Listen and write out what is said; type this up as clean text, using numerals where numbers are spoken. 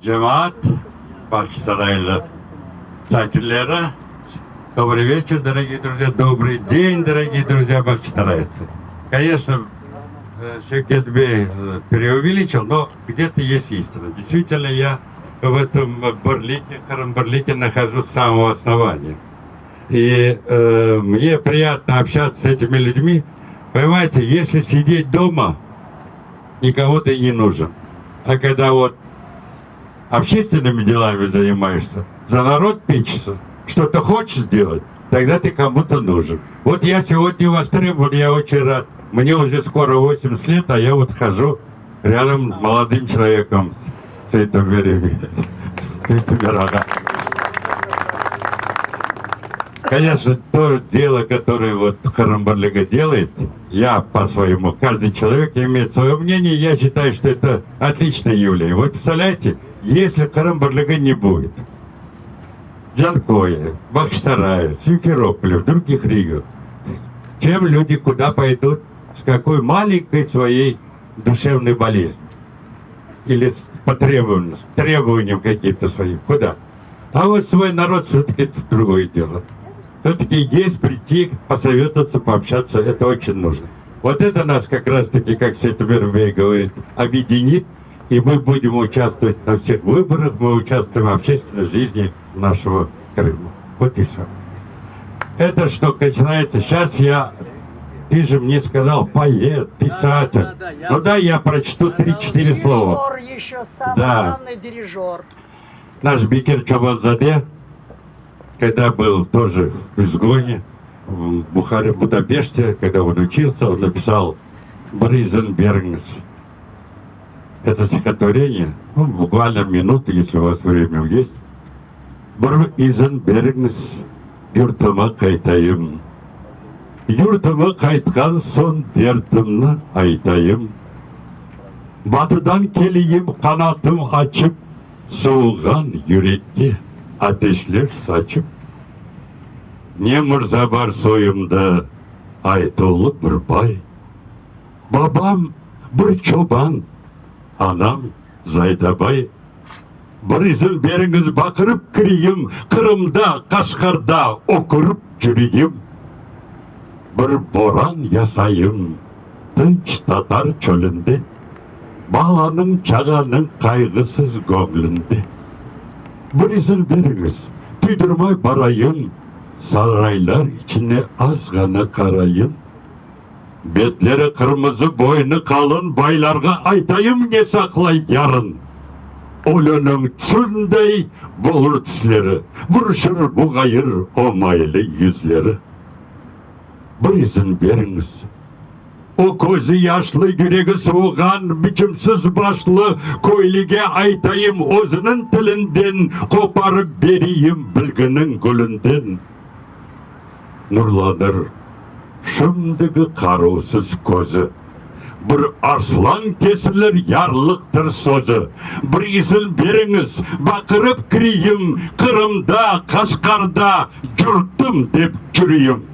Джамаат, Бахчисарайлы сакерлеры. Добрый вечер, дорогие друзья. Добрый день, дорогие друзья бахчисарайцы. Конечно, Шевкет Бей преувеличил, но где-то есть истина. Действительно, я в этом Харам-Барлике нахожусь с самого основания. И мне приятно общаться с этими людьми. Понимаете, если сидеть дома, никого ты не нужен. А когда вот общественными делами занимаешься, за народ печешься, что-то хочешь сделать, тогда ты кому-то нужен. Вот я сегодня востребован, я очень рад. Мне уже скоро 80 лет, а я вот хожу рядом с молодым человеком с этими рогами. Конечно, то дело, которое вот Харам-Барлига делает, я по-своему, каждый человек имеет свое мнение, я считаю, что это отличное явление. Вот представляете, если Харам-Барлига не будет, Джанкоя, Бахчисарая, Симферополя, в других регионах, чем люди куда пойдут, с какой маленькой своей душевной болезнью или с требованием каким-то своим, куда? А вот свой народ все-таки это другое дело. Все-таки есть прийти, посоветоваться, пообщаться, это очень нужно. Вот это нас как раз-таки, как Сетубербей говорит, объединит, и мы будем участвовать на всех выборах, мы участвуем в общественной жизни нашего Крыма. Вот и все. Это что начинается. Сейчас ты же мне сказал, поэт, писатель. Ну да, я прочту 3-4 слова. Дирижер еще, самый главный дирижер. Наш Бекир Чобанзаде, когда был тоже в изгоне, в Будапеште, когда он учился, он написал «Бризенбергнс». Это стихотворение, буквально минуту, если у вас время есть. «Бризенбергнс, юртыма кайтайым. Юртыма кайтқан сон дертімні айтайым. Батыдан келейім қанатым açıp, соғылған yürekке ateşler saçıp. Ne mırza var soyumda Aytoğlu bir bay. Babam bir çoban, anam Zaydabay. Bir izin beriniz bakırıp kireyim, Kırım'da, Kaşgar'da okurup jüreyim. Bir boran yasayım, Tınç Tatar çölünde, Bağlanın çağanın kaygısız gönlünde. Bir izin veriniz, tüydürmay barayım, saraylar içine az gana karayım. Betleri kırmızı, boynu kalın, baylarga aytayım ne saklay yarın. Ölünün tündey bulur tüsleri, buruşur buğayır o maylı yüzleri. Bir izin veriniz, o gözü yaşlı, yüreği soğugan, biçimsiz başlı köylüge aytayım özünün tilinden, koparıp vereyim bilginin gülünden. Nurlanır şimdiki karusuz gözü, bir arslan kesilir yarlıktır sözü. Bir izin veriniz, bakırıp kireyim, Kırım'da, Kaşgar'da, jürttüm dep jüreyim.